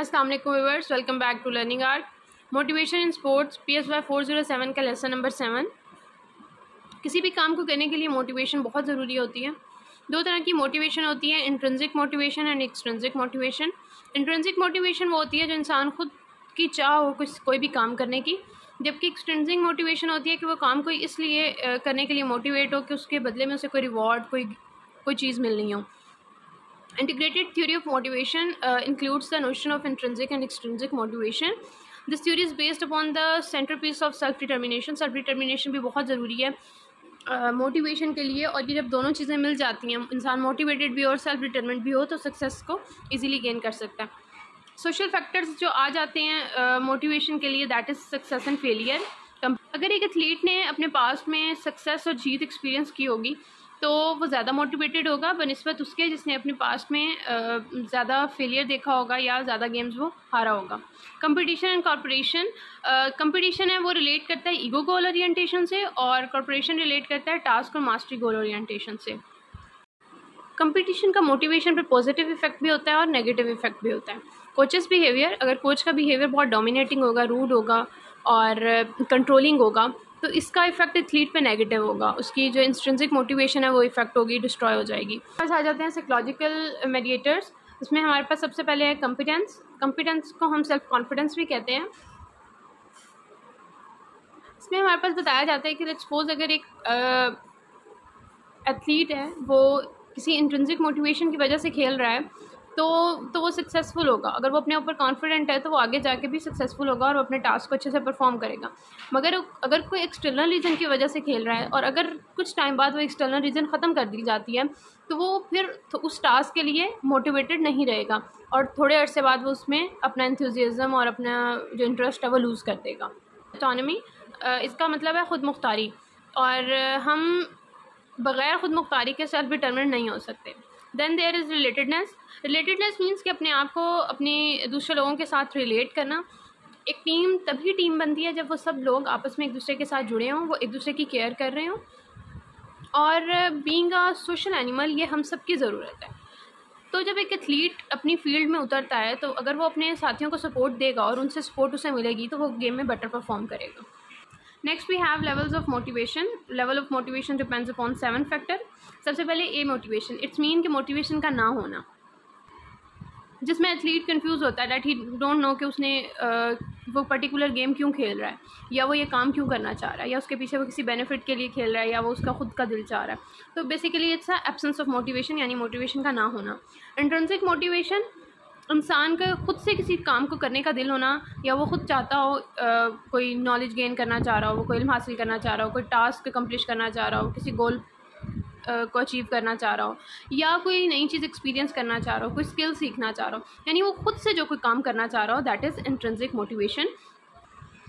अस्सलाम वालेकुम viewers, welcome back to learning art. Motivation in sports PSY 407 का lesson number 7। किसी भी काम को करने के लिए मोटिवेशन बहुत ज़रूरी होती है। दो तरह की मोटिवेशन होती है, intrinsic motivation and extrinsic motivation. Intrinsic motivation वो होती है जो इंसान खुद की चाह हो कोई भी काम करने की, जबकि एक्सट्रिंसिक मोटिवेशन होती है कि वो काम कोई इसलिए करने के लिए मोटिवेट हो कि उसके बदले में उसे कोई रिवॉर्ड कोई चीज़ मिलनी हो। Integrated theory of motivation includes the notion of intrinsic and extrinsic motivation. This theory is based upon the centerpiece of self-determination. Self-determination भी बहुत ज़रूरी है मोटिवेशन के लिए, और ये जब दोनों चीज़ें मिल जाती हैं, इंसान मोटिवेटेड भी हो और सेल्फ डिटरमिनेड भी हो, तो सक्सेस को इजीली गेन कर सकता है। सोशल फैक्टर्स जो आ जाते हैं मोटिवेशन के लिए, that is success and failure. अगर एक एथलीट ने अपने पास्ट में सक्सेस और जीत एक्सपीरियंस की होगी तो वो ज़्यादा मोटिवेटेड होगा बनिस्बत उसके जिसने अपने पास्ट में ज़्यादा फेलियर देखा होगा या ज़्यादा गेम्स वो हारा होगा। कंपटीशन एंड कॉर्पोरेशन, कंपटीशन है वो रिलेट करता है ईगो गोल ओरिएंटेशन से, और कॉर्पोरेशन रिलेट करता है टास्क और मास्टरी गोल ओरिएंटेशन से। कंपटीशन का मोटिवेशन पर पॉजिटिव इफेक्ट भी होता है और नेगेटिव इफेक्ट भी होता है। कोचेस बिहेवियर, अगर कोच का बिहेवियर बहुत डोमिनेटिंग होगा, रूड होगा और कंट्रोलिंग होगा, तो इसका इफेक्ट एथलीट पे नेगेटिव होगा। उसकी जो इंस्ट्रिंसिक मोटिवेशन है वो इफेक्ट होगी, डिस्ट्रॉय हो जाएगी। बस आ जाते हैं साइकोलॉजिकल मीडिएटर्स। इसमें हमारे पास सबसे पहले है कॉम्पिटेंस। कॉम्पिटेंस को हम सेल्फ कॉन्फिडेंस भी कहते हैं। इसमें हमारे पास बताया जाता है कि लेट्स सपोज अगर एक एथलीट है वो किसी इंट्रिंसिक मोटिवेशन की वजह से खेल रहा है तो वो सक्सेसफुल होगा। अगर वो अपने ऊपर कॉन्फिडेंट है तो वो आगे जाके भी सक्सेसफुल होगा और वो अपने टास्क को अच्छे से परफॉर्म करेगा। मगर अगर कोई एक्सटर्नल रीज़न की वजह से खेल रहा है और अगर कुछ टाइम बाद वो एक्सटर्नल रीज़न ख़त्म कर दी जाती है तो वो फिर उस टास्क के लिए मोटिवेटेड नहीं रहेगा और थोड़े अरसे बाद वो उसमें अपना एंथुसियाज्म और अपना जो इंटरेस्ट है वो लूज़ कर देगा। ऑटोनॉमी, इसका मतलब है ख़ुद मुख्तारी, और हम बग़ैर ख़ुद मुख्तारी के सेल्फ डिटरमिनेड नहीं हो सकते। Then there is relatedness. Relatedness means कि अपने आप को अपने दूसरे लोगों के साथ रिलेट करना। एक टीम तभी टीम बनती है जब वो सब लोग आपस में एक दूसरे के साथ जुड़े हों, वो एक दूसरे की केयर कर रहे हों, और बीइंग अ सोशल एनिमल ये हम सब की ज़रूरत है। तो जब एक एथलीट अपनी फील्ड में उतरता है तो अगर वो अपने साथियों को सपोर्ट देगा और उनसे सपोर्ट उसे मिलेगी तो वो गेम में बेटर परफॉर्म करेगा। Next we have levels of motivation. Level of motivation depends upon 7 factor. सबसे पहले ए मोटिवेशन, इट्स मीन कि मोटिवेशन का ना होना, जिसमें एथलीट कंफ्यूज होता है, दैट ही डोंट नो कि उसने वो पर्टिकुलर गेम क्यों खेल रहा है, या वो ये काम क्यों करना चाह रहा है, या उसके पीछे वो किसी बेनिफिट के लिए खेल रहा है, या वो उसका खुद का दिल चाह रहा है। तो basically it's a absence of motivation, यानी मोटिवेशन का ना होना। इंट्रिंसिक मोटिवेशन, इंसान का खुद से किसी काम को करने का दिल होना, या वो खुद चाहता हो कोई नॉलेज गेन करना चाह रहा हो, वो कोई इल्म हासिल करना चाह रहा हो, कोई टास्क कंप्लीट करना चाह रहा हो, किसी गोल को अचीव करना चाह रहा हो, या कोई नई चीज़ एक्सपीरियंस करना चाह रहा हो, कोई स्किल सीखना चाह रहा हो, यानी वो खुद से जो कोई काम करना चाह रहा हो, that is intrinsic motivation.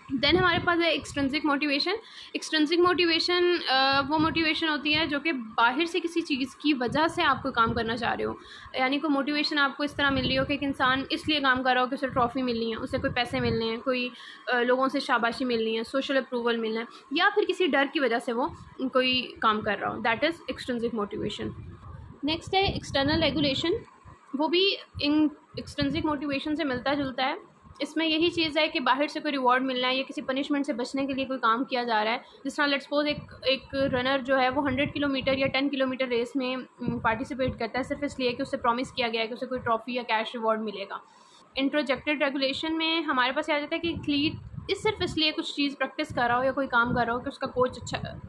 Then हमारे पास है एक्सट्रिंसिक मोटिवेशन। एक्सट्रिंसिक मोटिवेशन वो मोटिवेशन होती है जो कि बाहर से किसी चीज़ की वजह से आप कोई काम करना चाह रहे हो, यानी कोई मोटिवेशन आपको इस तरह मिल रही हो कि एक इंसान इसलिए काम कर रहा हो कि उसे ट्रॉफ़ी मिलनी है, उसे कोई पैसे मिलने हैं, कोई लोगों से शाबाशी मिलनी है, सोशल अप्रूवल मिलना है, या फिर किसी डर की वजह से वो कोई काम कर रहा हो, that is extrinsic motivation. Next है एक्सटर्नल रेगुलेशन, वो भी इन एक्सट्रिंसिक मोटिवेशन से मिलता जुलता है। इसमें यही चीज़ है कि बाहर से कोई रिवॉर्ड मिलना है या किसी पनिशमेंट से बचने के लिए कोई काम किया जा रहा है। जिस तरह लेट्स सपोज एक रनर जो है वो 100 किलोमीटर या 10 किलोमीटर रेस में पार्टिसिपेट करता है सिर्फ इसलिए कि उससे प्रॉमिस किया गया है कि उसे कोई ट्रॉफ़ी या कैश रिवॉर्ड मिलेगा। इंट्रोजेक्टेड रेगुलेशन में हमारे पास आ जाता है कि एथलीट सिर्फ इसलिए कुछ चीज़ प्रैक्टिस कर रहा हो या कोई काम कर रहा हो कि उसका कोच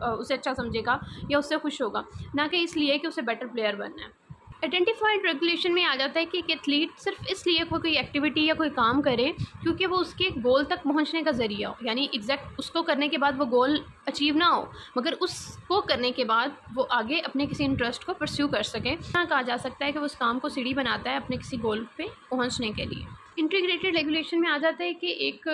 उसे अच्छा समझेगा या उससे खुश होगा, ना कि इसलिए कि उसे बेटर प्लेयर बनना है। आइडेंटिफाइड रेगुलेशन में आ जाता है कि एक एथलीट सिर्फ इसलिए कोई एक्टिविटी या कोई काम करे क्योंकि वो उसके गोल तक पहुंचने का ज़रिया हो, यानी एग्जैक्ट उसको करने के बाद वो गोल अचीव ना हो, मगर उसको करने के बाद वो आगे अपने किसी इंटरेस्ट को परस्यू कर सके। हाँ, कहा जा सकता है कि वो उस काम को सीढ़ी बनाता है अपने किसी गोल पे पहुँचने के लिए। इंटीग्रेटेड रेगुलेशन में आ जाता है कि एक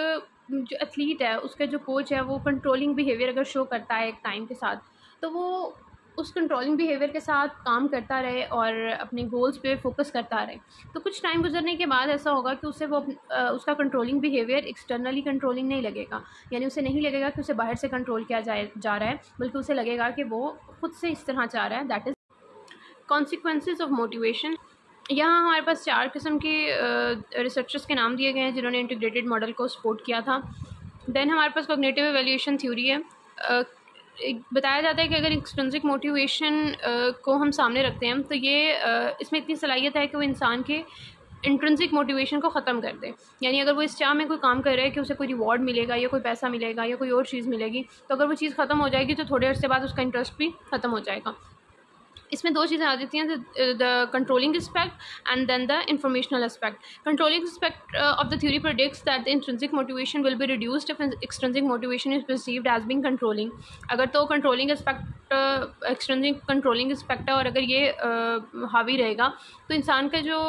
जो एथलीट है उसका जो कोच है वो कंट्रोलिंग बिहेवियर अगर शो करता है एक टाइम के साथ, तो वो उस कंट्रोलिंग बिहेवियर के साथ काम करता रहे और अपने गोल्स पे फोकस करता रहे। तो कुछ टाइम गुजरने के बाद ऐसा होगा कि उसे वो उसका कंट्रोलिंग बिहेवियर एक्सटर्नली कंट्रोलिंग नहीं लगेगा, यानी उसे नहीं लगेगा कि उसे बाहर से कंट्रोल किया जा रहा है, बल्कि उसे लगेगा कि वो खुद से इस तरह चाह रहा है। That is consequences of motivation. यहाँ हमारे पास 4 किस्म के रिसर्चर्स के नाम दिए गए हैं जिन्होंने इंटीग्रेटेड मॉडल को सपोर्ट किया था। देन हमारे पास कॉग्निटिव एवेल्यूएशन थ्योरी है। बताया जाता है कि अगर एक्सट्रिंसिक मोटिवेशन को हम सामने रखते हैं तो ये इसमें इतनी सलाहियत है कि वो इंसान के इंट्रिंसिक मोटिवेशन को ख़त्म कर दे। यानी अगर वो इस चाह में कोई काम कर रहा है कि उसे कोई रिवॉर्ड मिलेगा या कोई पैसा मिलेगा या कोई और चीज़ मिलेगी, तो अगर वो चीज़ ख़त्म हो जाएगी तो थोड़े अर्से बाद उसका इंटरेस्ट भी ख़त्म हो जाएगा। इसमें 2 चीज़ें आ जाती हैं, the controlling aspect and then the informational aspect. Controlling aspect of the theory predicts that the intrinsic motivation will be reduced if extrinsic motivation is perceived as being controlling. अगर तो controlling aspect extrinsic controlling aspect है और अगर ये हावी रहेगा तो इंसान का जो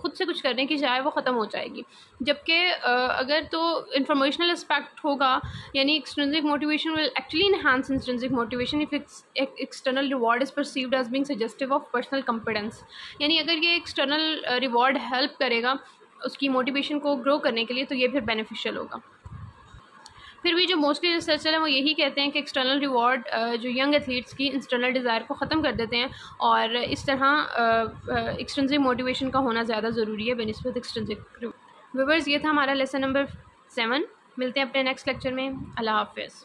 खुद से कुछ करने की चाह वो ख़त्म हो जाएगी। जबकि अगर तो इंफॉर्मेशनल एस्पेक्ट होगा, यानी extrinsic motivation will actually enhance intrinsic motivation if external reward is perceived as being suggestive of personal competence. यानी अगर ये एक्सटर्नल रिवॉर्ड हेल्प करेगा उसकी मोटिवेशन को ग्रो करने के लिए तो ये फिर बेनिफिशियल होगा। फिर भी जो मोस्टली रिसर्चर हैं वो यही कहते हैं कि एक्सटर्नल रिवॉर्ड जो यंग एथलीट्स की इंटरनल डिज़ायर को ख़त्म कर देते हैं और इस तरह एक्सट्रिंसिक मोटिवेशन का होना ज़्यादा ज़रूरी है बेनिस्बत एक्सट्रिंसिक। व्यूअर्स, ये था हमारा लेसन नंबर 7। मिलते हैं अपने नेक्स्ट लेक्चर में। अल्लाह हाफ़िज़।